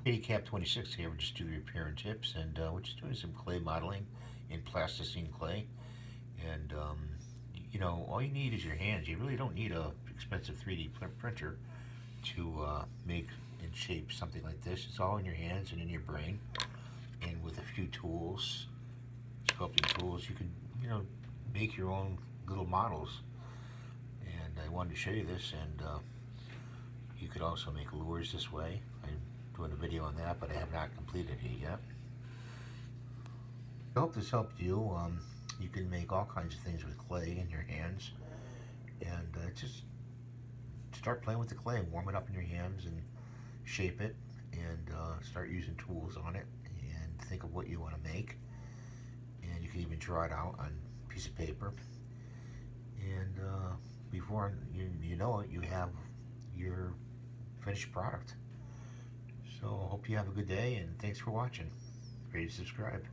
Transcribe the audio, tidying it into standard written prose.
Cap 26 here. We're just doing repair and tips, and we're just doing some clay modeling in plasticine clay. And all you need is your hands. You really don't need a expensive 3D printer to make and shape something like this. It's all in your hands and in your brain. And with a few tools, sculpting tools, you can make your own little models. And I wanted to show you this, and you could also make lures this way. I'm doing a video on that, but I have not completed it yet. I hope this helped you. You can make all kinds of things with clay in your hands, and just start playing with the clay, warm it up in your hands, and shape it, and start using tools on it, and think of what you want to make. And you can even draw it out on a piece of paper, and before you know it, you have your finished product. So I hope you have a good day, and thanks for watching. Ready to subscribe.